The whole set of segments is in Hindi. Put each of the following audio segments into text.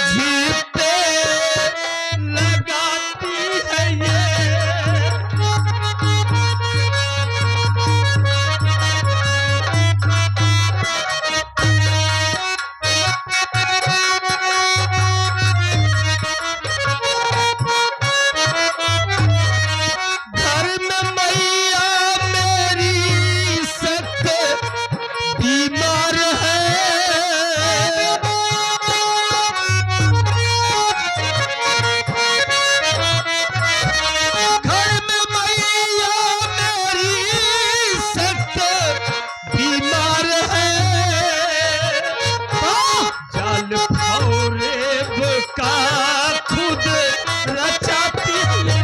झींटे लगाती है ये। घर में मैया मेरी सख्त बीमार है। घर में मैया मेरी सख्त बीमार है। जाल फौरेब का खुद रचाती है।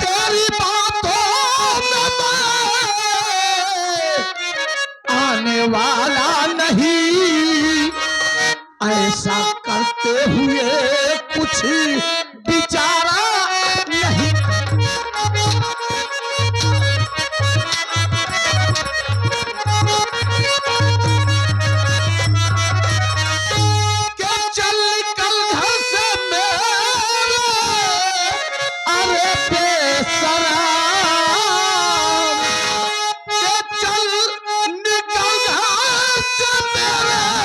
तेरी बातों में मैं आने वाला नहीं। ऐसा करते हुए कुछ बिचारा नहीं। के चल निकल घर से मेरे, अरे बेशरम। के चल निकल घर से मेरे,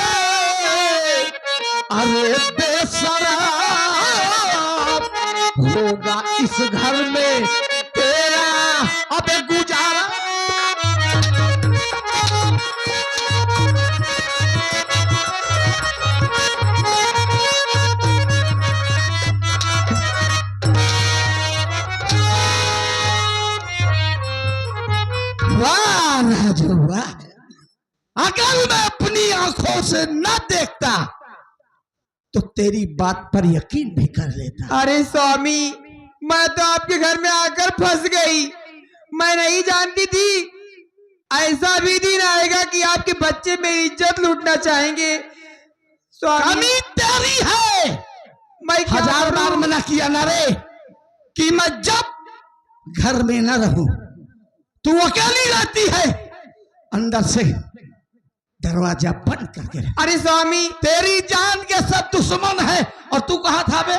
अरे बेशरम। होगा इस घर में तेरा अब गुजारा। वाह राजू वाह। अगर मैं अपनी आंखों से न देखता तो तेरी बात पर यकीन भी कर लेता। अरे स्वामी, मैं तो आपके घर में आकर फंस गई। मैं नहीं जानती थी ऐसा भी दिन आएगा कि आपके बच्चे मेरी इज्जत लूटना चाहेंगे। स्वामी, कमी तेरी है। मैं क्या हजार बार करूं? मना किया ना रे कि मैं जब घर में न रहूं तू अकेली रहती है। अंदर से दरवाजा बंद करके रह। अरे स्वामी, तेरी जान के सब दुश्मन है। और तू कहाँ था बे?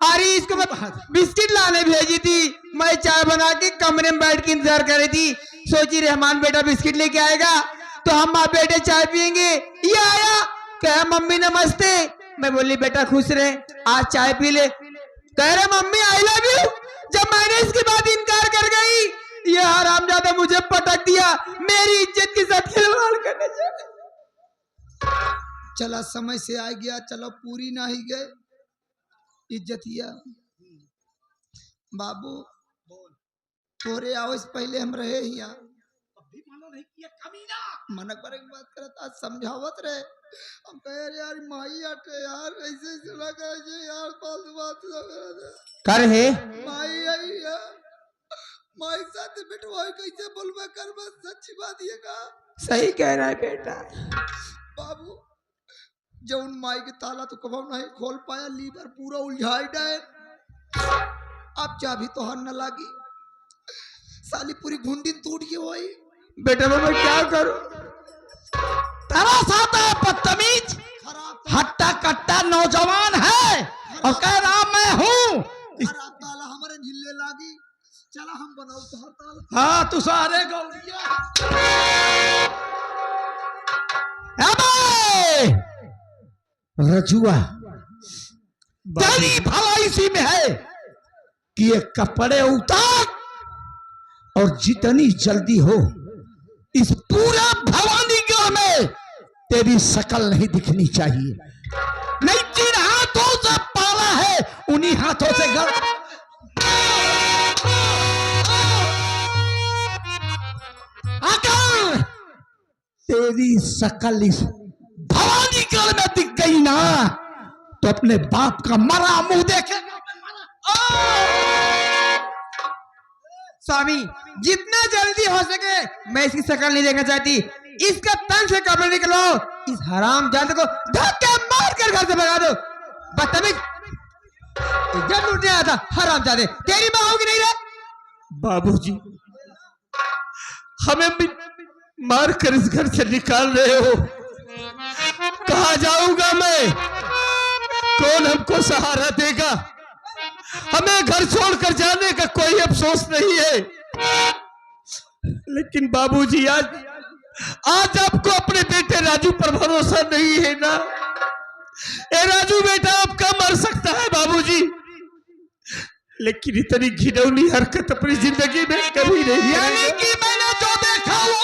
अरे इसको मैं बिस्किट लाने भेजी थी। मैं चाय बना के कमरे में बैठ के इंतजार कर रही थी। सोची रहमान बेटा बिस्किट लेके आएगा तो हम माँ बेटे चाय पियेंगे। ये आया, कह मम्मी नमस्ते। मैं बोली बेटा खुश रहे, आज चाय पी ले। कह रहे मम्मी आई लव यू। जब मैंने इसके बाद इनकार कर गई, ये हरामजादा मुझे पटक दिया। मेरी इज्जत के साथ खिलवाड़ करने चला। चला समय से आ गया, चलो पूरी ना ही गए इज्जतिया। बाबू तोरे आवश पहले हम रहे ही यहाँ मन पर एक बात करत आज समझावत रहे। हम कहे अरे यार माई आटे यार ऐसे सुना करे यार फालतू बात कर है माई आई यार माई के साथ बिठवाई कैसे बोलबे कर बस सच्ची बात ये का सही कह रहा है बेटा। बाबू जब उन माई के ताला तो कभी नहीं खोल पाया, लीवर पूरा उलझाई डाय। अब चाबी तो हर न लागी, साली पूरी घुंडी टूट गई वही। बेटा मैं क्या करूं? तेरा साथ है बदतमीज, हट्टा कट्टा नौजवान है और कह रहा मैं हूँ। खराब ताला हमारे झिल्ले लागी। चला हम बनाओ तो हर ताला। हाँ तू सारे गौरिया रजुआ, तेरी भलाई इसी में है कि ये कपड़े उतार और जितनी जल्दी हो इस पूरे भवानीगढ़ में तेरी शकल नहीं दिखनी चाहिए। नहीं, जिन हाथों से पाला है उन्हीं हाथों से घर अगर तेरी शकल इस भवानीगढ़ में दिख गई ना तो अपने बाप का मरा मुंह देखे। स्वामी जितना जल्दी हो सके मैं इसकी शक्ल नहीं देखना चाहती। इसका तन से कपड़े निकलो, इस हराम जाते को धक्का मार कर घर से भगा दो। बदतमीज, जब लूटने आया था हराम जाते। तेरी माँ होगी नहीं रे? बाबूजी, हमें भी मार कर इस घर से निकाल रहे हो। कहाँ जाऊंगा मैं? कौन हमको सहारा देगा? हमें घर छोड़कर जाने का कोई अफसोस नहीं है। लेकिन बाबूजी, आज आपको अपने बेटे राजू पर भरोसा नहीं है ना? ए राजू बेटा आपका मर सकता है बाबूजी, लेकिन इतनी घिनौनी हरकत अपनी जिंदगी में कभी नहीं। यानी कि मैंने जो देखा वो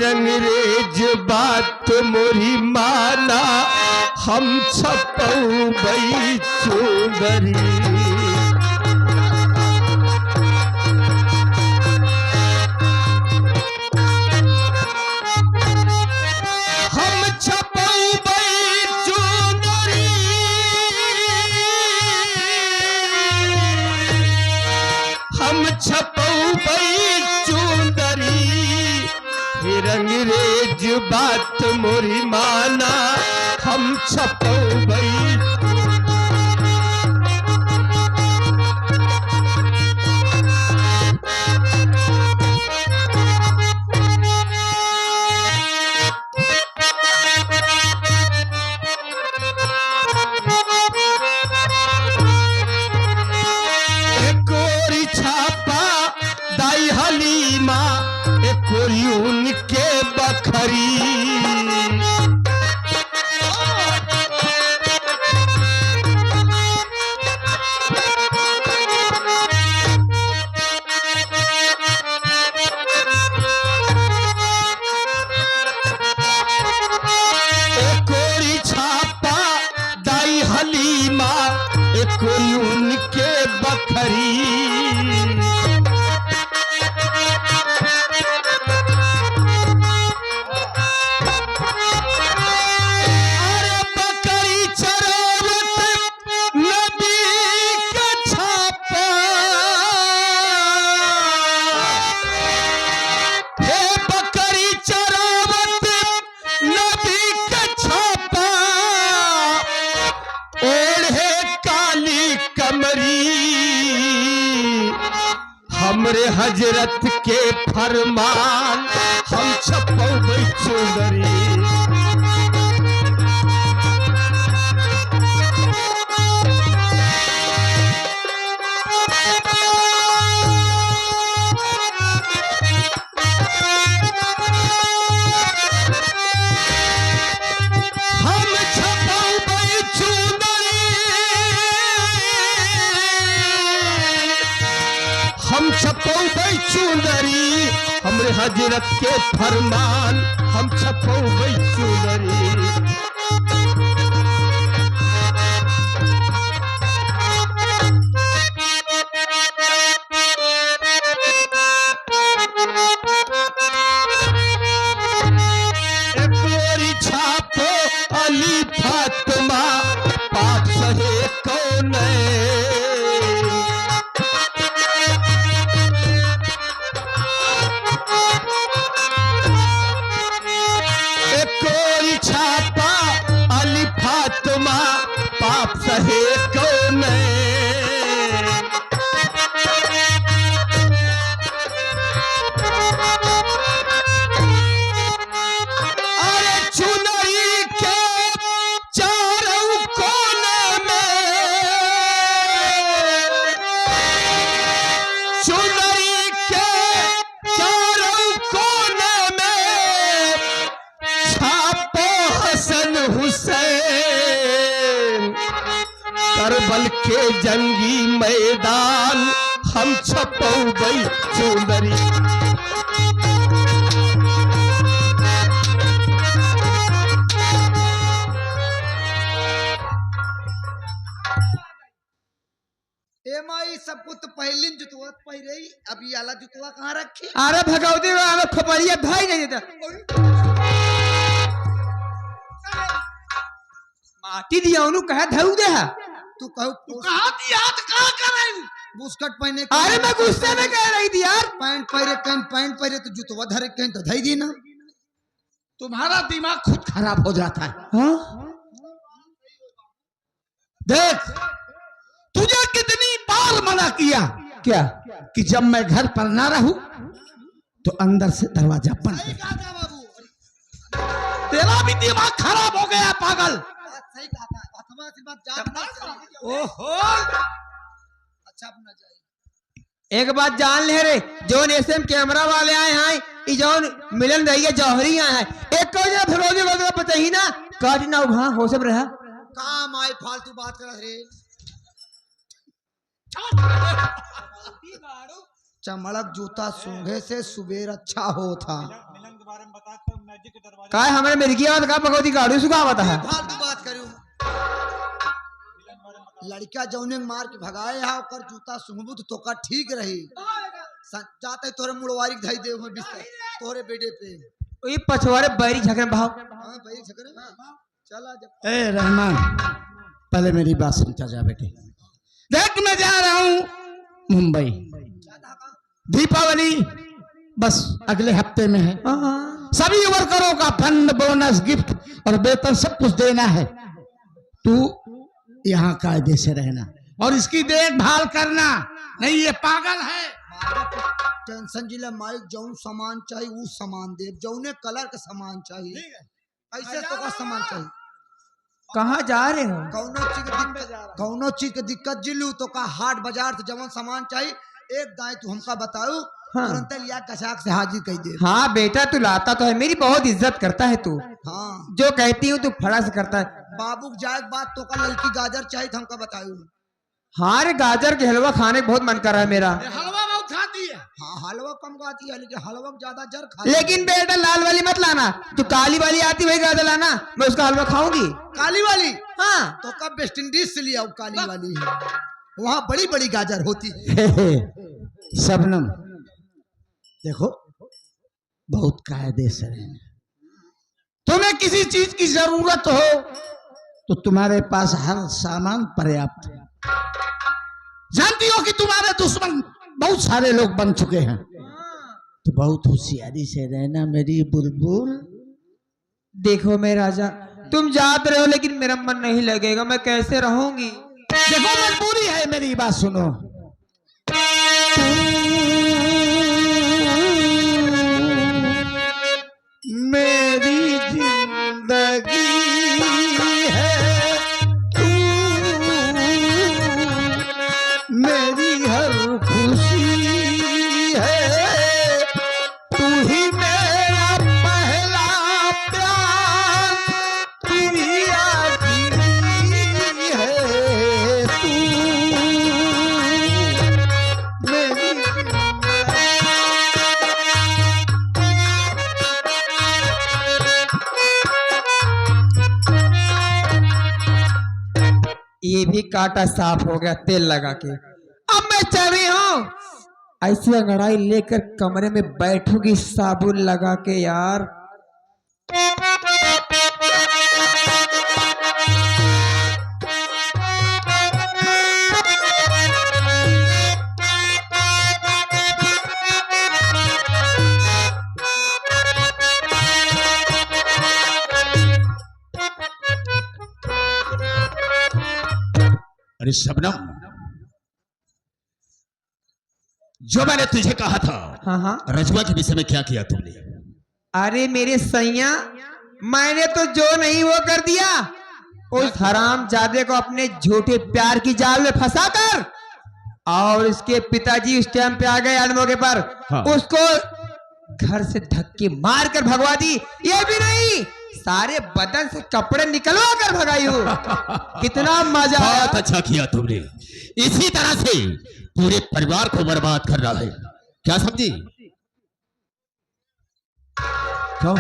अंग्रेज बात मोरी माना, हम छपऊ बई चुंदरी। हम छपऊ बई चुंदरी, हम छपऊ बई चुंदरी। अंग्रेज बात मोरी माना, हम छपऊ बई। कोरी छापा दाई हलीमा, कोरी उनके बखरी। कोरी छापा दाई हलीमा, कोरी उनके बखरी। हमरे हजरत के फरमान, हम छपऊ बई चुंदरी। हम छपऊ बई चुंदरी, हमरे हजरत के फरमान, हम छपऊ बई चुंदरी। गोरी छापो अली फातिमा, पाप सहे कौन? पाप सहे कौन? अरे चुनरी के चारों कोने में, चुनरी के चारों कोने में छापो हसन हुसैन। करबल के जंगी मैदान, हम छपऊ बई चुंदरी। ए माई सब कुछ तो पहले जुतवा पहिरे ही, अभी आला जुतवा कहाँ रखे? अरे भगवती खपरिया भाई नहीं देता माटी दिया उन्हों कहा धरू दे है तू कहू तू कहाँ दिया तो कहाँ कर रही हूँ? बुस्कट पहने अरे मैं गुस्से में कह रही थी यार पैंट पहरे कहीं पैंट पहरे तो जुतवा धरे कहीं तो धई दी ना। तुम्हारा दिमाग खुद खराब हो जाता है। हाँ? देख तुझे कितनी बार मना किया क्या कि जब मैं घर पर ना रहूं तो अंदर से दरवाजा बंद सही कर। कहा था बाबू, तेरा भी दिमाग खराब हो गया पागल। बात सही कहा था, अथवा से बात जान ना चाहिए। ओहो अच्छा अपना जाए। एक बात जान ले रे जोन एसएम कैमरा वाले आए हैं ई जोन मिलन रही है जौहरी आए हैं एक को जो फिरोजी वगैरह पता ही ना काट ना वहां हो सब रहा काम आए फालतू बात कर रे। चमड़क जूता सूंघे से सुबेर अच्छा होता। का हमारे मिर्गी आवाज का भगवती गाड़ी सुखावत है फालतू बात करूं। लड़का जौने मार के भगाए हा ओकर जूता सूंघबू तो का ठीक रही। जाते तोरे मुड़वारी धई दे में बिस्तर तोरे बेटे पे। ओए पछवारे बैरी झगड़े भाव हां भाई झगड़े चला जब। ए रहमान पहले मेरी बात सुनता जा बेटे। देख मैं जा रहा हूं मुंबई। दीपावली बस अगले हफ्ते में है। सभी वर्करों का फंड बोनस गिफ्ट और वेतन सब कुछ देना है। तू यहाँ कायदे से रहना और इसकी देखभाल करना। नहीं ये पागल है। टेंशन जिला माइक जौन सामान चाहिए वो सामान दे जौने कलर का सामान चाहिए ऐसे तो का सामान चाहिए। कहाँ जा रहे हो कौनो चीज के दिक्कत जिलू तो का हाट बाजार से जवन सामान चाहिए एक दाएं तू हमका बताऊ। हाँ। तुरंत लिया कसाक से हाजिर कर दे। हाँ बेटा तू लाता तो है मेरी बहुत इज्जत करता है तू हाँ जो कहती हूँ तू फड़ा से करता है। बाबू जाए बात तो का लड़की गाजर चाहिए था हमका बताऊ। हाँ रे गाजर के हलवा खाने का बहुत मन कर रहा है मेरा हलवा बहुत खाती है। हाँ हलवा कम खाती है लेकिन हलवा ज्यादा जर खा। लेकिन बेटा लाल वाली मत लाना तू काली वाली आती वही गाजर लाना मैं उसका हलवा खाऊंगी। काली वाली हाँ तो कब वेस्ट इंडीज से लिया काली वाली है वहाँ बड़ी बड़ी गाजर होती है। शबनम देखो बहुत कायदे से रहना। तुम्हें किसी चीज की जरूरत हो तो तुम्हारे पास हर सामान पर्याप्त है। जानती हो कि तुम्हारे दुश्मन बहुत सारे लोग बन चुके हैं तो बहुत होशियारी से रहना मेरी बुलबुल। देखो मेरे राजा तुम जाते रहो लेकिन मेरा मन नहीं लगेगा मैं कैसे रहूंगी। देखो मजबूरी है मेरी बात सुनो। मेरी जिंदगी है तू मेरी हर खुशी है तू ही मेरा पहला प्यार तू ही आखिरी है तू मेरी ये भी कांटा साफ हो गया तेल लगा के। अब मैं चल रही हूँ ऐसी अंगड़ाई लेकर कमरे में बैठूंगी साबुन लगा के यार। अरे शबनम जो मैंने तुझे कहा था हाँ हाँ रजवा के विषय में क्या किया तुमने? अरे मेरे सैया मैंने तो जो नहीं वो कर दिया। उस हराम जादे को अपने झूठे प्यार की जाल में फंसा कर और उसके पिताजी उस टाइम पे आ गए अनमौके पर। हाँ। उसको घर से धक्के मार कर भगवा दी। ये भी नहीं सारे बदन से कपड़े निकलवा कर भगाई हूँ। कितना मजा आया। बहुत अच्छा किया तुमने। इसी तरह से पूरे परिवार को बर्बाद कर रहा है क्या समझी? क्यों?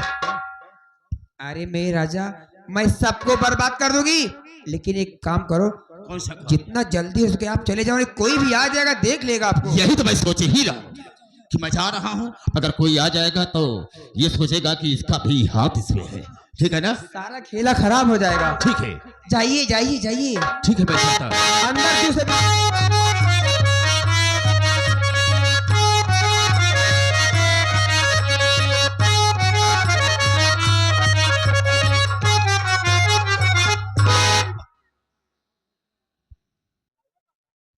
अरे मेरे राजा मैं सबको बर्बाद कर दूंगी लेकिन एक काम करो कौन सा काम? जितना जल्दी हो सके आप चले जाओ, नहीं कोई भी आ जाएगा देख लेगा आपको। यही तो मैं सोच ही रहा हूँ कि मैं जा रहा हूँ, अगर कोई आ जाएगा तो ये सोचेगा कि इसका भी हाथ इसमें है। ठीक है ना? सारा खेला खराब हो जाएगा। ठीक है, जाइए जाइए जाइए, ठीक है, मैं चलता हूँ। अंदर क्यों से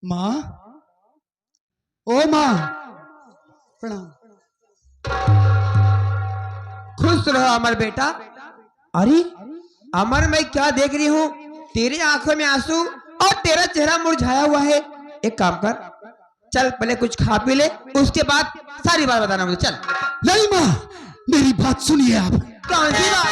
माँ, ओ माँ, प्रणाम। खुश रहो अमर बेटा। अरे अमर, मैं क्या देख रही हूँ? तेरी आंखों में आंसू और तेरा चेहरा मुरझाया हुआ है। एक काम कर, चल पहले कुछ खा पी ले, उसके बाद सारी बात बताना मुझे। चल। नहीं माँ, मेरी बात सुनिए आप। कौन सी बात?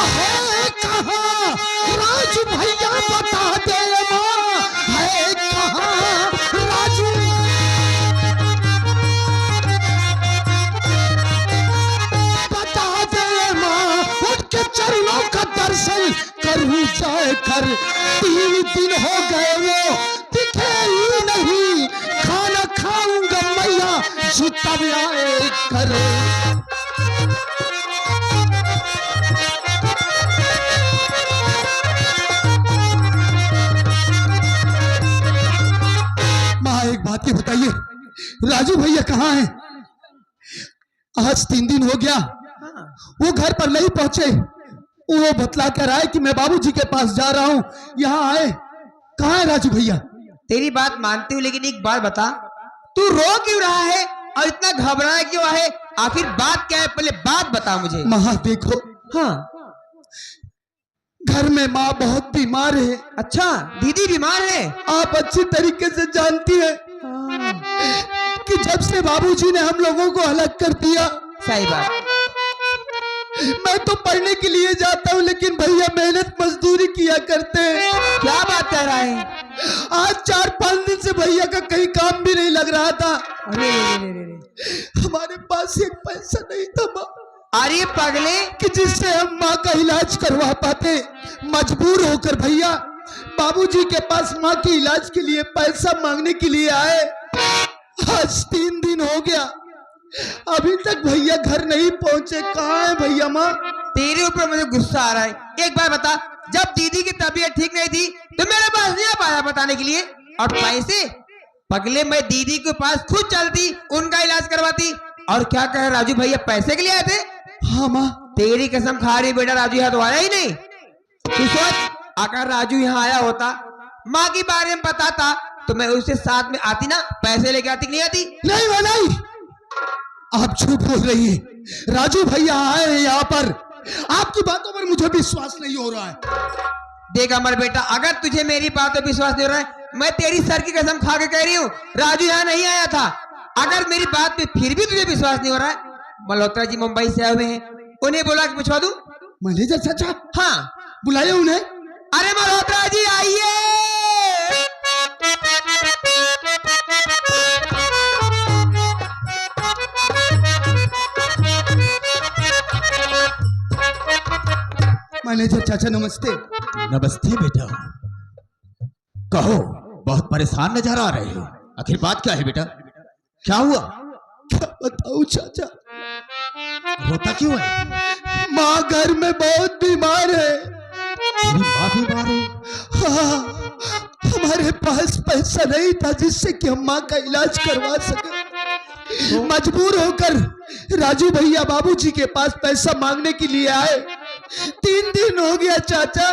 है कहाँ राजू भैया, बता दे माँ, है कहाँ राजू? बता दे माँ, उनके चरणों का दर्शन करूँ जाकर। 3 दिन हो गए वो दिखे ही नहीं, खाना खाऊंगा मैया जो तब आए करे। एक बात ये बताइए, राजू भैया कहाँ हैं? आज 3 दिन हो गया, वो घर पर नहीं पहुंचे। वो बतला कर आए कि मैं बाबूजी के पास जा रहा हूं, यहाँ आए। कहाँ है राजू भैया? तेरी बात मानती हूँ, लेकिन एक बात बता, तू रो क्यों रहा है और इतना घबराया क्यों है? आखिर बात क्या है, पहले बात बता मुझे। माँ देखो, हाँ, घर में माँ बहुत बीमार है। अच्छा, दीदी बीमार है? आप अच्छी तरीके से जानती हैं कि जब से बाबूजी ने हम लोगों को अलग कर दिया। सही बात। मैं तो पढ़ने के लिए जाता हूँ, लेकिन भैया मेहनत मजदूरी किया करते हैं। क्या बात कर रहा है? आज 4-5 दिन से भैया का कहीं काम भी नहीं लग रहा था। अरे रे रे रे रे। हमारे पास एक पैसा नहीं था माँ, अरे पगले, कि जिससे हम माँ का इलाज करवा पाते। मजबूर होकर भैया बाबूजी के पास माँ के इलाज के लिए पैसा मांगने के लिए आए। आज 3 दिन हो गया, अभी तक भैया घर नहीं पहुंचे। कहाँ है भैया माँ? तेरे ऊपर मुझे गुस्सा आ रहा है। एक बार बता, जब दीदी की तबीयत ठीक नहीं थी तो मेरे पास नहीं आ पाया बताने के लिए, और पैसे? पगले, मैं दीदी के पास खुद चलती, उनका इलाज करवाती। और क्या कहे राजू भैया पैसे के लिए आए थे? हाँ माँ। तेरी कसम खा रही बेटा, राजू यहाँ तो आया ही नहीं। तू सोच, अगर राजू यहाँ आया होता, माँ के बारे में बताता, तो मैं उससे साथ में आती ना, पैसे लेके आती कि नहीं आती? नहीं माँ नहीं, आप झूठ बोल रही हैं। राजू भैया आए हैं यहाँ पर, आपकी बातों पर मुझे विश्वास नहीं हो रहा है। देख अमर बेटा, अगर तुझे मेरी बात पर विश्वास नहीं हो रहा है, मैं तेरी सर की कसम खा के कह रही हूँ, राजू यहाँ नहीं आया था। अगर मेरी बात पे फिर भी तुझे विश्वास नहीं हो रहा है, मल्होत्रा जी मुंबई से आए हुए हैं, उन्हें बोला कि पूछवा दूं। मैनेजर चाचा? हाँ, बुलाए उन्हें। अरे मल्होत्रा जी आइए। मैनेजर चाचा नमस्ते। नमस्ते बेटा, कहो, बहुत परेशान नजर आ रहे हो। आखिर बात क्या है बेटा, क्या हुआ? क्या बताऊं चाचा, रोता क्यों है? माँ घर में बहुत बीमार है। तेरी माँ बीमार है? हाँ, हमारे पास पैसा नहीं था जिससे कि हम माँ का इलाज करवा सके। मजबूर होकर राजू भैया बाबूजी के पास पैसा मांगने के लिए आए। 3 दिन हो गया चाचा,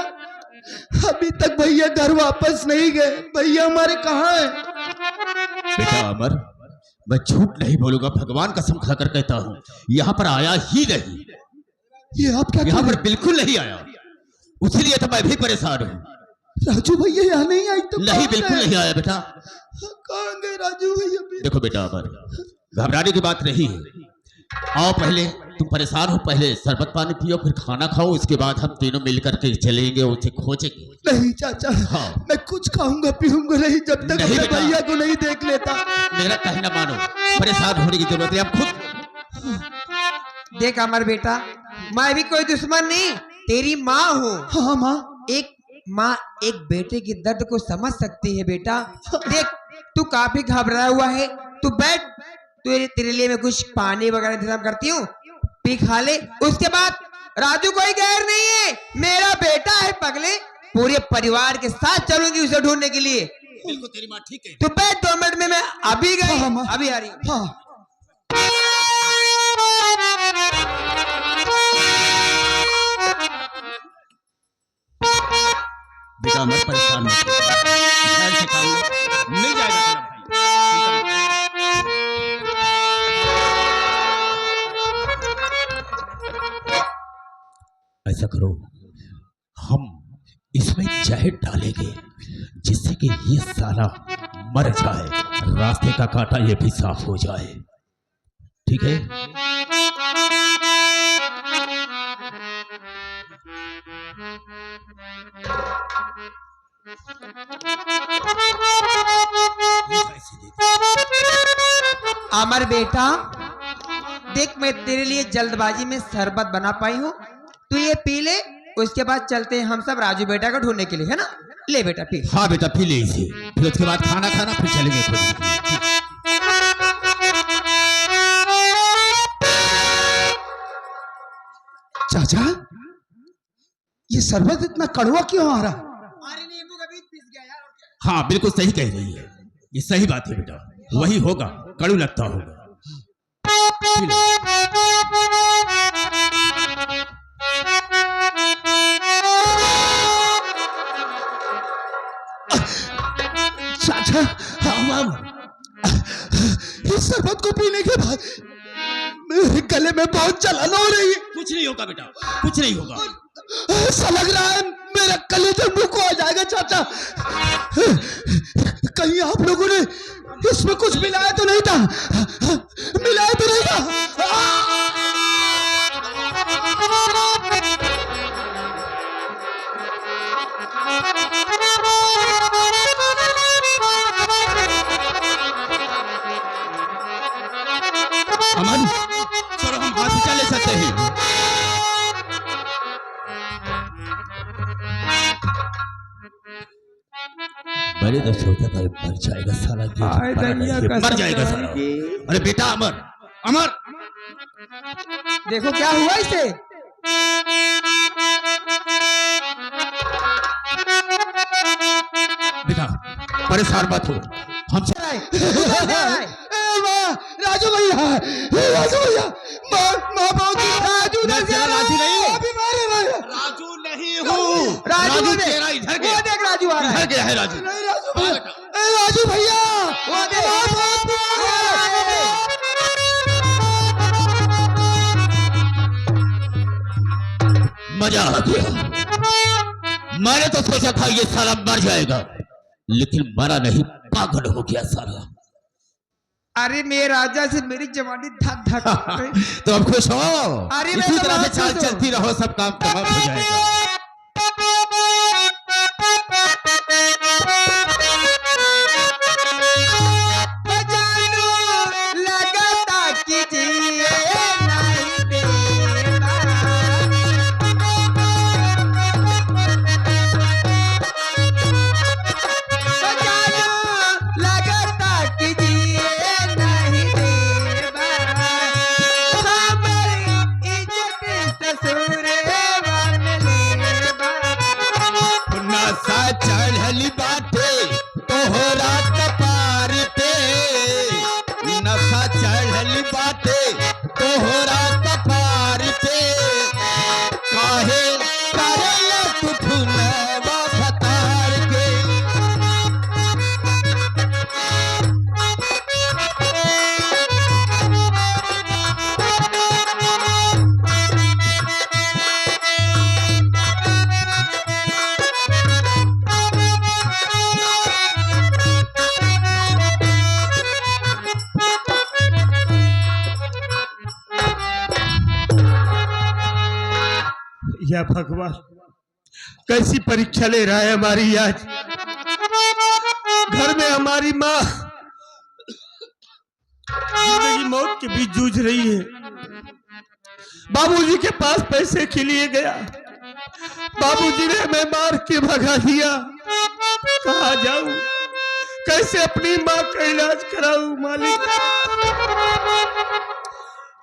अभी तक भैया घर वापस नहीं गए। भैया हमारे कहाँ हैं? बेटा अमर, मैं झूठ नहीं बोलूंगा, भगवान कसम खाकर कहता हूँ, यहाँ पर आया ही नहीं। ये आप क्या यहाँ कह पर रहे बिल्कुल नहीं आया, उसीलिए तो मैं भी परेशान हूँ। हैं? राजू भैया यहाँ नहीं आई तो नहीं, कहाँ बिल्कुल गए? नहीं आया बेटा। कहाँ गए राजू भैया? देखो बेटा अमर, घबराने की बात नहीं है। आओ, पहले तुम परेशान हो, पहले शरबत पानी पियो, फिर खाना खाओ, उसके बाद हम तीनों मिलकर के चलेंगे, उसे खोजेंगे। नहीं चाचा, हाँ। मैं कुछ खाऊंगा पीऊंगा नहीं जब तक नहीं अपने बेटा। भैया को नहीं देख लेता। मेरा कहना मानो, परेशान होने की जरूरत है, हम खुद। देख अमर बेटा, मैं भी कोई दुश्मन नहीं, तेरी माँ हूँ। हाँ माँ। एक माँ एक बेटे के दर्द को समझ सकती है बेटा। देख तू काफी घबराया हुआ है, तू बैठ, तेरे लिए मैं कुछ पानी वगैरह इंतजाम करती हूँ, पी खा ले। उसके बाद राजू कोई गैर नहीं है, मेरा बेटा है पगले, पूरे परिवार के साथ चलूंगी उसे ढूंढने के लिए। बिल्कुल तेरी माँ ठीक है। तू बैठ 2 मिनट में मैं अभी गई, हाँ, माँ। अभी आ रही हूँ। हाँ बेटा अमर परेशान मत हो, ध्यान से काम लो, मिल जाएगा तेरा भाई। ऐसा करो, हम इसमें जहर डालेंगे जिससे कि ये साला मर जाए, रास्ते का कांटा ये भी साफ हो जाए, ठीक है? अमर बेटा देख, मैं तेरे लिए जल्दबाजी में शरबत बना पाई हूँ, तू ये पी ले, उसके बाद चलते हैं हम सब राजू बेटा को ढूंढने के लिए, है ना? ले बेटा पी। हाँ बेटा पी ले इसे, फिर उसके बाद खाना खाना, फिर चलेंगे खुद। चाचा, ये शरबत इतना कड़वा क्यों आ रहा? अरे नींबू का बीज पिस गया यार। हाँ बिल्कुल सही कह रही है, ये सही बात है बेटा, वही होगा, कड़ू लगता होगा। P low. चाचा, इस शरबत को पीने के बाद मेरे गले में बहुत जलन हो रही है। कुछ नहीं होगा बेटा, कुछ नहीं होगा। ऐसा लग रहा है मेरा कलेजा मुंह को आ जाएगा। चाचा, कहीं आप लोगों ने इसमें कुछ मिलाया तो नहीं था? मिलाया तो नहीं था? अमन चलो हम हॉस्पिटल ले सकते हैं। मैंने तो सोचा था मर जाएगा साला, मर जाएगा साला। अरे बेटा अमर, अमर देखो क्या हुआ इसे। बेटा परेशान मत हो, हम राजू भैया, राजू भैया, माँ बहुत राजू राजू नहीं हूँ, राजू नहीं हूँ, राजू तेरा इधर गया, वो देख राजू आ रहा है। इधर गया है राजू। नहीं, राजू भैया, राजू भैया, वो देख मजा आ गया। मैंने तो सोचा था ये साला मर जाएगा, लेकिन मरा नहीं, पागल हो गया साला। अरे मेरे राजा से मेरी जवानी धक धक हो गई। तो अब खुश हो? अरे इसी मैं तरह से तो चाल खुश हूँ। चलती रहो, सब काम तमाम हो जाएगा। लगाता कीजिए नहीं देना। लगाता कीजिए नहीं देना। हमारी इज्जत ससुर वन लेबा। नशा चढ़ली बाटे तोहरा कपार पे, नशा चढ़ली बाटे तोहरा कपार पे, काहे करेला तू फुलवा फतार के। या भगवान, कैसी परीक्षा ले रहा है हमारी आज। घर में हमारी माँ जिंदगी मौत के बीच जूझ रही है। बाबूजी के पास पैसे के लिए गया, बाबूजी ने हमें मार के भगा दिया। कहाँ जाऊं, कैसे अपनी माँ का इलाज कराऊं मालिक।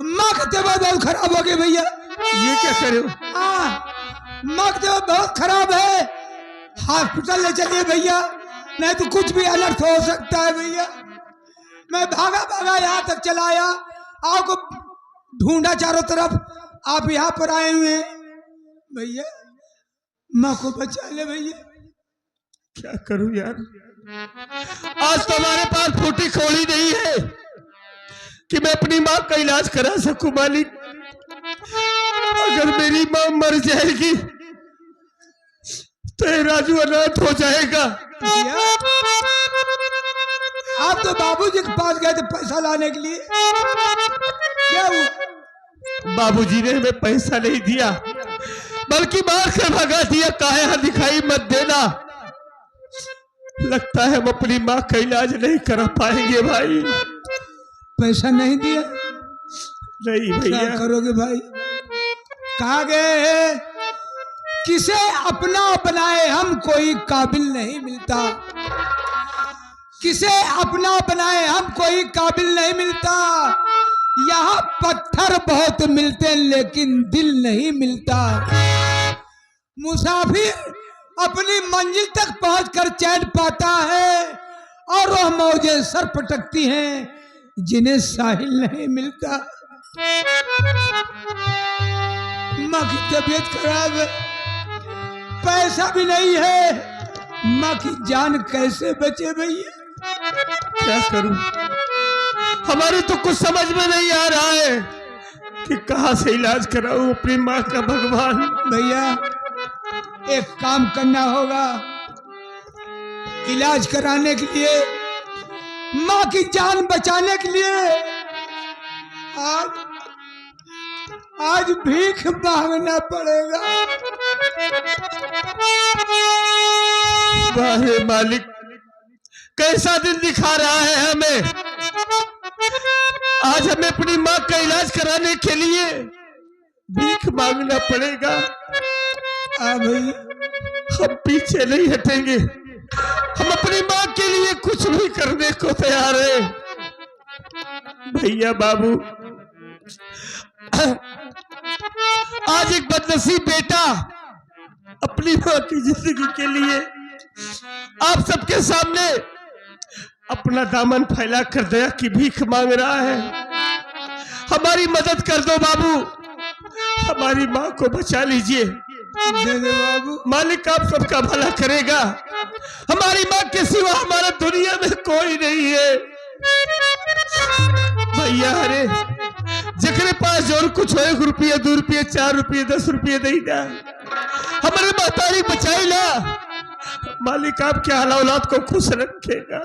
माँ का तबीयत बहुत खराब हो गई भैया। ये क्या करे? हाँ, माँ का तबीयत बहुत खराब है, हॉस्पिटल ले चलिए भैया, नहीं तो कुछ भी अनर्थ हो सकता है भैया। मैं भागा भागा यहाँ तक चला आया, आपको ढूंढा चारों तरफ, आप यहाँ पर आए हुए हैं भैया, माँ को बचा ले भैया। क्या करूं यार, आज तो हमारे पास फूटी खोली नहीं है कि मैं अपनी माँ का इलाज करा सकूं मालिक। अगर मेरी माँ मर जाएगी तो ये राजू अनाथ हो जाएगा। भैया, आप तो बाबूजी के पास गए थे पैसा लाने के लिए, क्या हुआ? बाबूजी ने हमें पैसा नहीं दिया, बल्कि मार के भगा दिया। काहे यहाँ दिखाई मत देना, लगता है हम अपनी माँ का इलाज नहीं करा पाएंगे भाई। पैसा नहीं दिया? नहीं भैया। क्या करोगे भाई? कहा गए किसे अपना बनाए हम कोई काबिल नहीं मिलता, किसे अपना बनाए हम कोई काबिल नहीं मिलता। यहाँ पत्थर बहुत मिलते लेकिन दिल नहीं मिलता। मुसाफिर अपनी मंजिल तक पहुंचकर चैन पाता है और वह मौजें सर पटकती हैं जिन्हें साहिल नहीं मिलता। माँ की तबीयत खराब है, पैसा भी नहीं है, माँ की जान कैसे बचे भैया? क्या करूं, हमारे तो कुछ समझ में नहीं आ रहा है कि कहां से इलाज कराऊं अपनी माँ का। भगवान भैया, एक काम करना होगा, इलाज कराने के लिए, माँ की जान बचाने के लिए आज भीख मांगना पड़ेगा। वाहे मालिक, कैसा दिन दिखा रहा है हमें। आज हमें अपनी माँ का इलाज कराने के लिए भीख मांगना पड़ेगा। भैया, हम पीछे नहीं हटेंगे, हम अपनी माँ के लिए कुछ भी करने को तैयार है। भैया बाबू, आज एक बदनसीब बेटा अपनी माँ की जिंदगी के लिए आप सबके सामने अपना दामन फैला कर दया की भीख मांग रहा है। हमारी मदद कर दो बाबू, हमारी माँ को बचा लीजिए। दे दे बाबू। मालिक आप सबका भला करेगा। हमारी माँ के सिवा हमारा दुनिया में कोई नहीं है। भैया, अरे जकरे पास जो कुछ हो, 1 रुपया 2 रुपये 4 रुपये 10 रुपये दे दा, हमारे महतारी बचाई ला। मालिक आपके हाल औलाद को खुश रखेगा।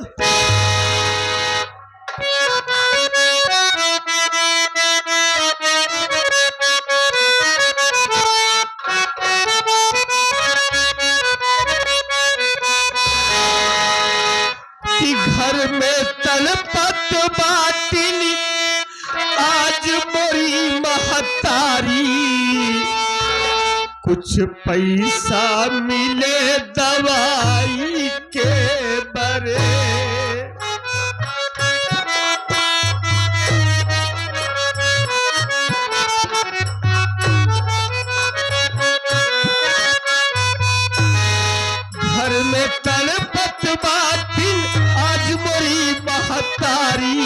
घर में तलपत बाटिल आज मोरी महतारी, कुछ पैसा मिले दवाई के बरे। घर में तलपत बाटिल आज मोरी महतारी,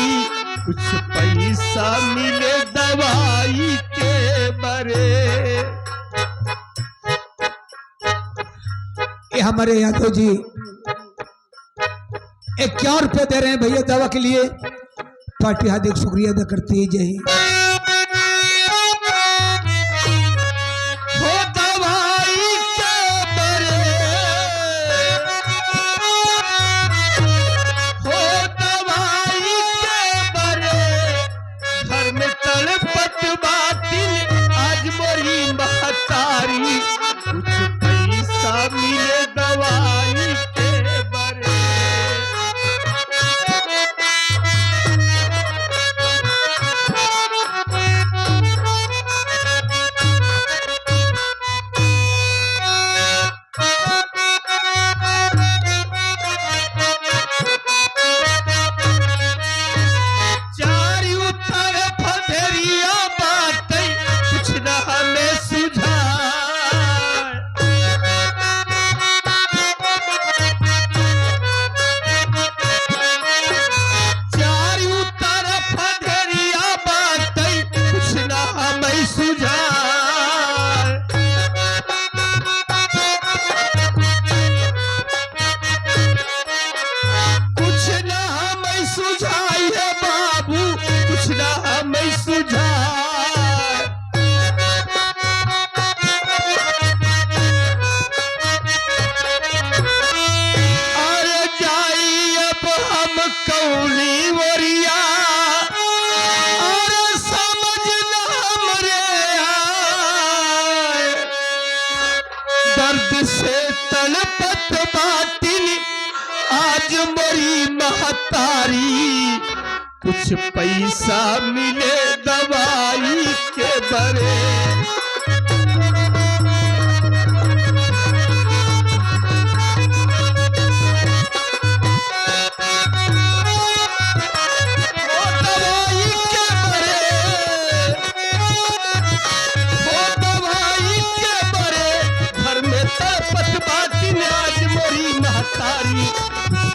कुछ पैसा मिले दवाई के बरे। ये हमारे यादव जी 51 रुपए दे रहे हैं भैया दवा के लिए। पार्टी हार्दिक शुक्रिया अदा करती है। जय हिंद। दर्द से तड़पत बातिन आज मोरी महतारी, कुछ पैसा मिले दवाई के बरे।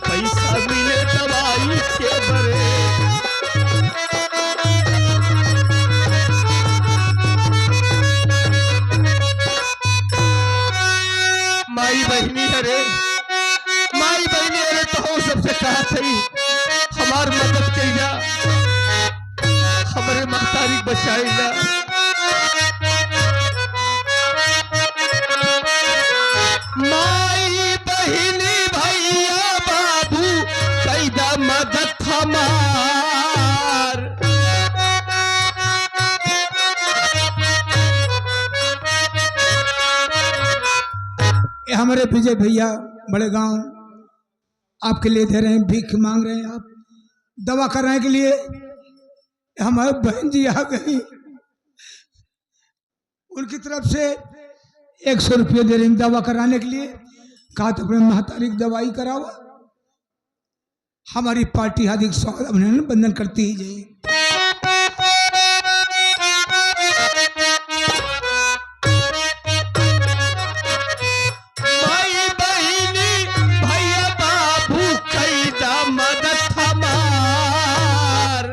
पैसा मिले दवाई के बरे। माई बहनी अरे, माई बहनी अरे तो हम सबसे कहा थी हमार मदद करिया, हमारे महतारी बचाइला। माई बहनी भैया बाबू कैदा मदद हमार। ये हमारे विजय भैया बड़े गांव आपके लिए दे रहे हैं, भीख मांग रहे हैं आप दवा कराने के लिए। हमारे बहन जी आ गई, उनकी तरफ से 100 रुपये दे रहे हैं दवा कराने के लिए। कहा तो अपने महतारी की दवाई कराओ। हमारी पार्टी हार्दिक स्वागत अभिनंदन बंदन करती ही जाइए। माई बहनी भैया बाबू कैदा मदद हमार।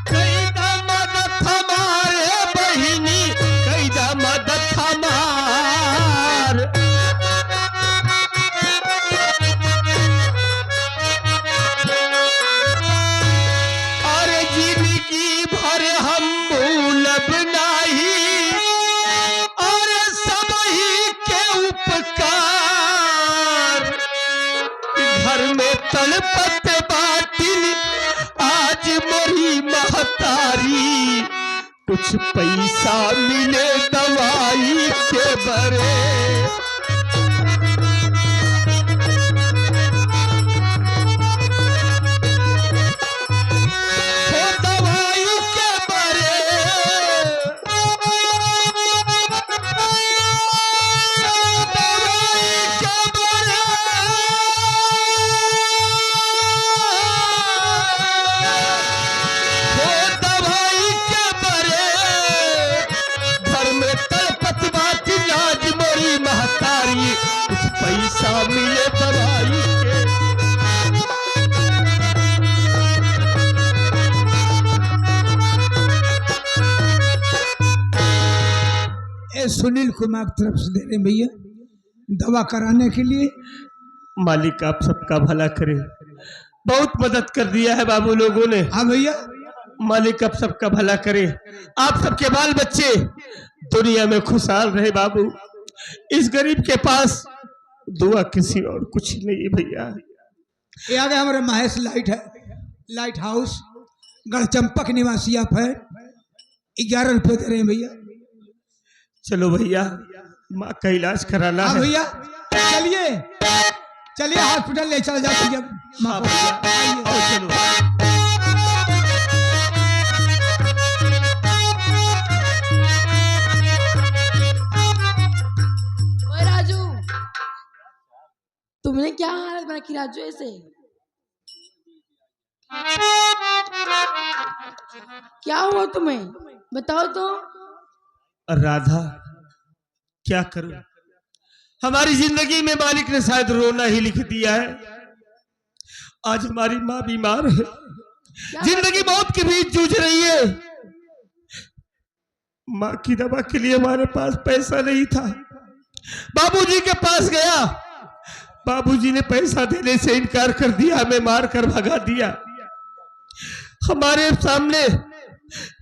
कैदा मदद हमारे बहनी कैदा मदद हमार। अरे जिंदगी भर हम भूलब नहीं, और सब ही के उपकार। घर में तड़पत बातिन आज मोरी महतारी, कुछ पैसा मिले दवाई के बरे। दवाई के बरे। दवाई के बरे। दवाई के बरे। घर में तड़पत बाती आज मोरी महतारी, कुछ पैसा मिले दवाई के। सुनील कुमार की तरफ से दे रहे हैं भैया दवा कराने के लिए। मालिक आप सबका भला करे, बहुत मदद कर दिया है बाबू लोगों ने। हाँ भैया, मालिक आप सबका भला करे, आप सबके बाल बच्चे दुनिया में खुशहाल रहे बाबू। इस गरीब के पास दुआ किसी और कुछ नहीं है भैया। ये आगे हमारे महेश लाइट हाउस गढ़चंपक निवासी आप है, 11 रुपये दे रहे हैं भैया। चलो भैया माँ का इलाज कराना हाँ है। भैया चलिए चलिए हॉस्पिटल ले चल जाती है माँ हाँ को। भैया आइए। आओ चलो। ओए राजू, तुमने क्या हालत बना की राजू ऐसे? क्या हुआ तुम्हें? बताओ तो। राधा क्या करूं, हमारी जिंदगी में मालिक ने शायद रोना ही लिख दिया है। आज हमारी माँ बीमार है, जिंदगी मौत के बीच जूझ रही है। माँ की दवा के लिए हमारे पास पैसा नहीं था। बाबूजी के पास गया, बाबूजी ने पैसा देने से इनकार कर दिया, हमें मार कर भगा दिया। हमारे सामने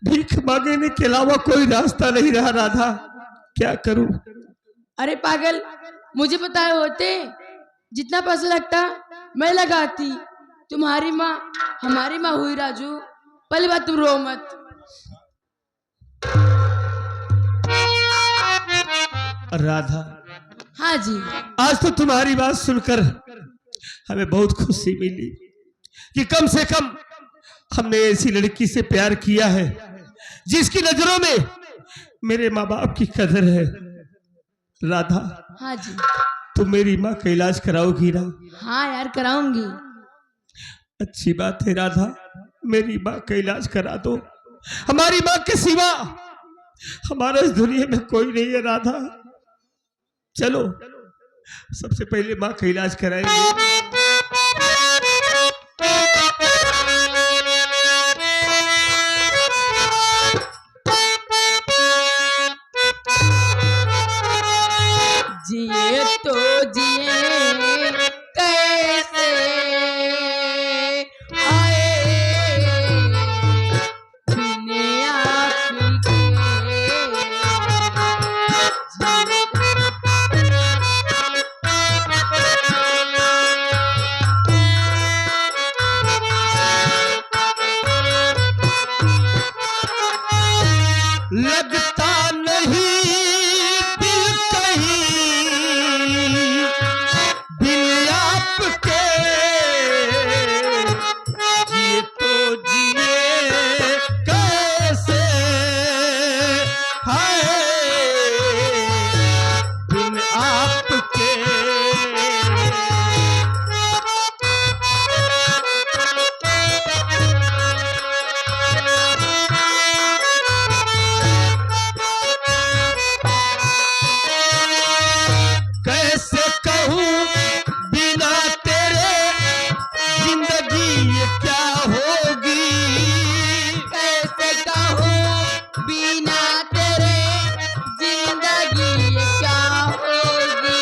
भीख मांगने के अलावा कोई रास्ता नहीं रहा। राधा क्या करूं? अरे पागल, मुझे बताए होते जितना पैसा लगता मैं लगाती। तुम्हारी माँ हमारी माँ हुई राजू, पहली बात तुम रो मत। राधा, हाँ जी। आज तो तुम्हारी बात सुनकर हमें बहुत खुशी मिली कि कम से कम हमने ऐसी लड़की से प्यार किया है जिसकी नजरों में मेरे माँ बाप की कदर है। राधा, हाँ जी। तुम मेरी माँ का इलाज कराओगी ना? हाँ यार, कराऊंगी। अच्छी बात है राधा, मेरी माँ का इलाज करा दो। हमारी माँ के सिवा हमारा इस दुनिया में कोई नहीं है राधा। चलो सबसे पहले माँ का इलाज कराएंगे। जिए तो जिए कैसे, आए बिन आपके लगता नहीं दिल कहीं बिन आपके, जिए तो जिए कैसे, हाय बिन आपके। कैसे कहूँ बिना तेरे जिंदगी ये क्या होगी, कैसे कहूँ बिना तेरे जिंदगी ये क्या होगी,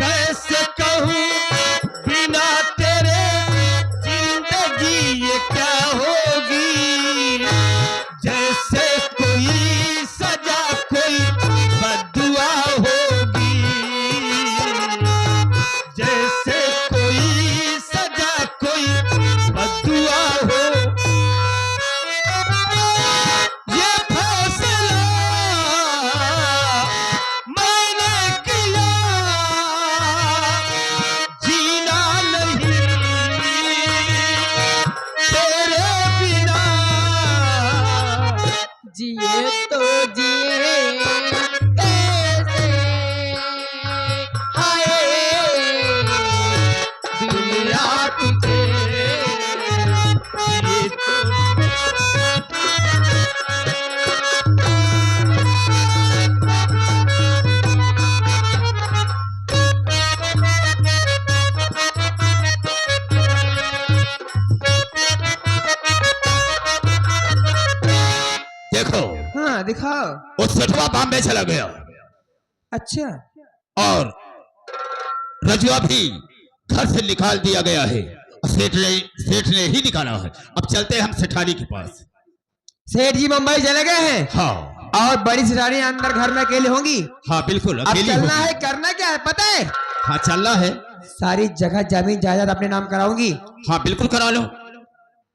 कैसे कहूँ बिना तेरे जिंदगी ये क्या होगी। जैसे कोई सजा कोई बद्दुआ होगी, जैसे कोई सजा कोई बद्दुआ हो। ये फैसला मैंने किया, जीना नहीं तेरे बिना। जिए तो जिए कैसे, हाय बिन आपके ये तो देखो, हाँ दिखाओ। वो सेठवा बॉम्बे चला गया अच्छा, और रजुआ भी घर से निकाल दिया गया है। और सेठ ने ही निकाला है। अब चलते हैं हम सेठानी के पास। सेठ जी मुंबई चले गए हैं हाँ और बड़ी सेठानी अंदर घर में अकेले होंगी। हाँ बिल्कुल अब अकेली चलना होगी। है, करना क्या है पता है? हाँ चलना है। सारी जगह जमीन जायदाद अपने नाम कराऊंगी। हाँ बिल्कुल करा लो।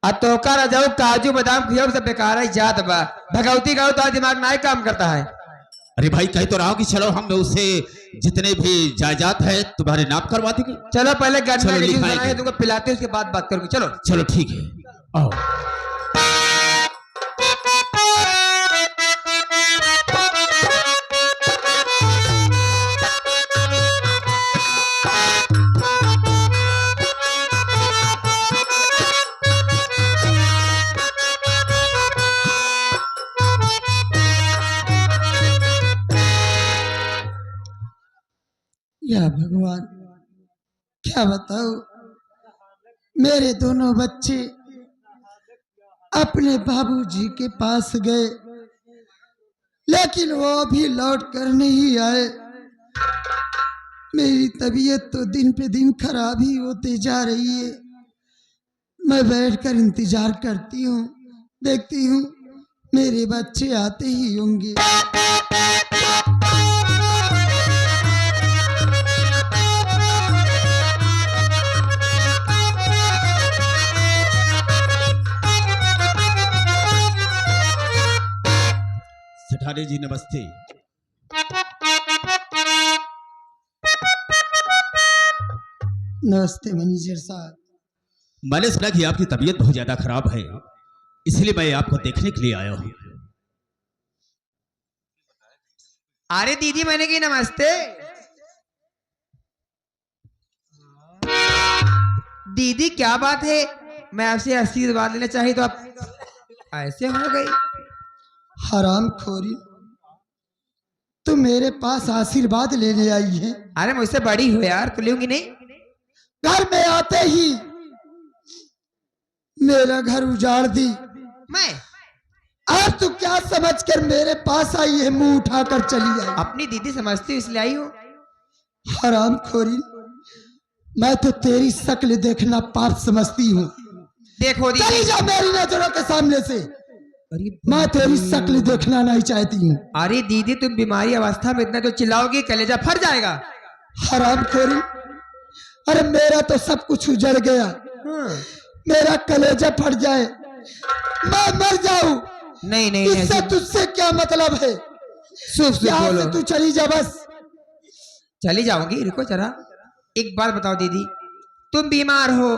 अब तो कर जाओ, काजू बादाम खियो सब बेकार है, जात बा भगवती का तो दिमाग ना ही काम करता है। अरे भाई कह तो रहा हूँ कि चलो हम उससे जितने भी जायदाद है तुम्हारे नाम करवा देंगे। चलो पहले चलो, गन्ना के जूस लिखाएंगे। बनाएंगे, तुमको पिलाते हैं, उसके बाद बात करूंगी। चलो चलो ठीक है आओ। या भगवान, क्या बताऊं, मेरे दोनों बच्चे अपने बाबूजी के पास गए, लेकिन वो अभी लौट कर नहीं आए। मेरी तबीयत तो दिन पे दिन खराब ही होती जा रही है। मैं बैठकर इंतजार करती हूँ, देखती हूँ मेरे बच्चे आते ही होंगे। सेठानी जी नमस्ते। नमस्ते मैनेजर साहब। मैंने सुना कि आपकी तबीयत बहुत ज्यादा खराब है, इसलिए मैं आपको देखने के लिए आया हूँ। अरे दीदी मैंने की नमस्ते। दीदी क्या बात है, मैं आपसे आशीर्वाद लेना चाहिए तो आप ऐसे हो गई। हराम खोरी, तू मेरे पास आशीर्वाद लेने आई है। अरे मुझसे बड़ी हो यार, तो लूंगी नहीं। घर में आते ही मेरा घर उजाड़ दी। मैं और तू क्या समझकर मेरे पास आई है, मुंह उठाकर चली आई। अपनी दीदी समझती हूँ इसलिए आई हूँ। हराम खोरी, मैं तो तेरी शक्ल देखना पाप समझती हूँ। देखो चली दीदी। जा मेरी नजरों के सामने से। मैं तेरी शक्ल देखना नहीं चाहती हूँ। अरे दीदी तुम बीमारी अवस्था में इतना तो चिल्लाओगी, कलेजा फट जाएगा। हराम खोरी, अरे मेरा तो सब कुछ उजड़ गया। मेरा कलेजा फट जाए, मैं मर जाऊं, नहीं नहीं इससे ऐसे- तुझसे क्या मतलब है? सुख यहाँ बोलो। से तू चली जा बस। चली जाऊंगी, रुको जरा। एक बात बताओ दीदी, तुम बीमार हो,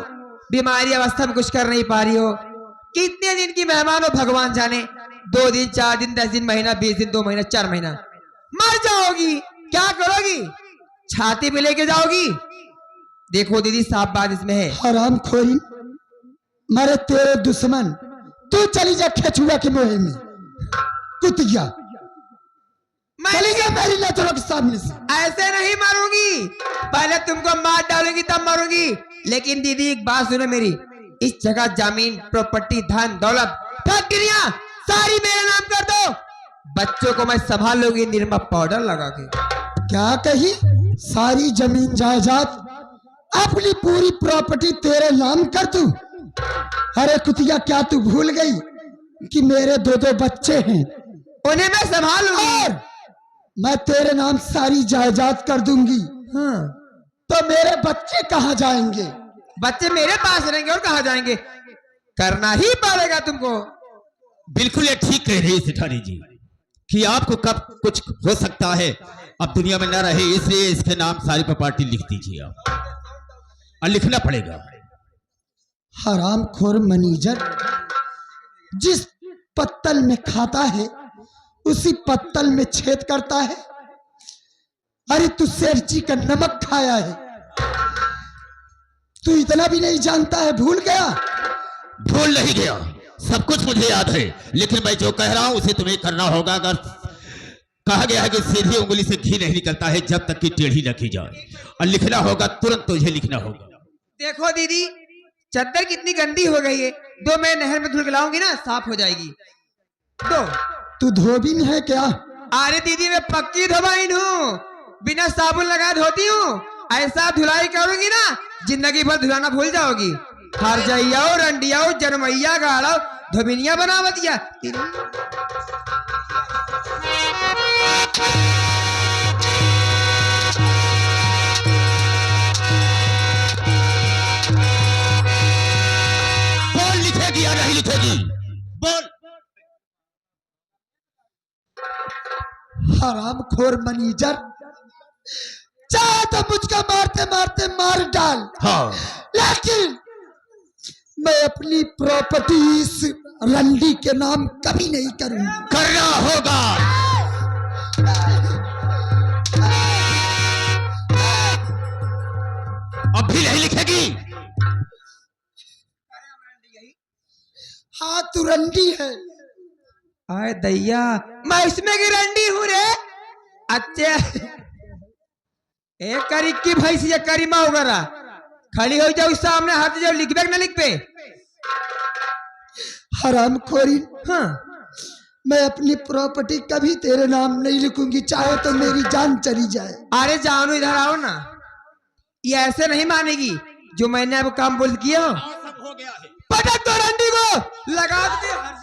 बीमारी अवस्था में कुछ कर नहीं पा रही हो, कितने दिन की मेहमान हो भगवान जाने, 2 दिन 4 दिन 10 दिन महीना 20 दिन 2 महीना 4 महीना, मर जाओगी, क्या करोगी? छाती पे लेके जाओगी? देखो दीदी साफ बात इसमें है। हराम खोरी, मारे तेरे दुश्मन, तू चली जा खेचुआ के मोहे में। कुतिया, चली जा मेरी नजरों के सामने से। ऐसे नहीं मारूंगी, पहले तुमको मार डालूंगी तब मारूंगी। लेकिन दीदी एक बात सुनो मेरी, इस जगह जमीन प्रॉपर्टी धन दौलत फैक्ट्रियां सारी मेरे नाम कर दो, बच्चों को मैं संभाल लूंगी निरमा पाउडर लगा के। क्या कही? सारी जमीन जायदाद अपनी पूरी प्रॉपर्टी तेरे नाम कर दूं? अरे कुतिया, क्या तू भूल गई कि मेरे 2 बच्चे हैं? उन्हें मैं संभाल लूंगी। और मैं तेरे नाम सारी जायदाद कर दूंगी। हाँ, तो मेरे बच्चे कहाँ जाएंगे? बच्चे मेरे पास रहेंगे और कहाँ जाएंगे? करना ही पड़ेगा तुमको। बिल्कुल ये ठीक कह रही है सेठानी जी कि आपको कब कुछ हो सकता है, अब दुनिया में न रहे, इसलिए इसके नाम सारी प्रॉपर्टी लिख दीजिए आप, और लिखना पड़ेगा। हराम खोर मैनेजर, जिस पत्तल में खाता है उसी पत्तल में छेद करता है। अरे तू सेठजी का नमक खाया है, तू इतना भी नहीं जानता है? भूल गया? भूल नहीं गया, सब कुछ मुझे याद है, लेकिन मैं जो कह रहा हूं उसे तुम्हें करना होगा। अगर कहा गया है कि सीधी उंगली से घी नहीं निकलता है जब तक कि टेढ़ी न की जाए, और लिखना होगा, तुरंत तुझे लिखना होगा। देखो दीदी, चद्दर कितनी गंदी हो गई है, 2 मैं नहर में धुल के लाऊंगी ना, साफ हो जाएगी। 2 तू धोबी में है क्या? अरे दीदी मैं पक्की धोबाइन हूँ, बिना साबुन लगाए धोती हूँ। ऐसा धुलाई करूंगी ना, जिंदगी भर धुलाना भूल जाओगी। हर जइयाओ रंडियाओ जनमैया गाड़ो धोबिनिया बनावतिया। बोल लिखेगी या नहीं लिखेगी? बोल। हराम खोर मैनेजर, चाहे तो मुझको मारते मारते मार डाल, हाँ, लेकिन मैं अपनी प्रॉपर्टी इस रंडी के नाम कभी नहीं करूंगा। करना होगा। अब भी नहीं लिखेगी? हाँ, तू रंडी है। आए दैया, मैं इसमें की रंडी हूँ रे। अच्छे एक करी की भैंसी या करीमा वगैरह खड़ी हो जाओ सामने, हाथ जाओ, लिख पे ना लिख पे। हराम खोरी, हाँ, मैं अपनी प्रॉपर्टी कभी तेरे नाम नहीं लिखूंगी, चाहे तो मेरी जान चली जाए। अरे जानू इधर आओ ना, ये ऐसे नहीं मानेगी जो मैंने अब काम बोल किया। सब हो गया है। पटक दो रंडी को, लगा दे।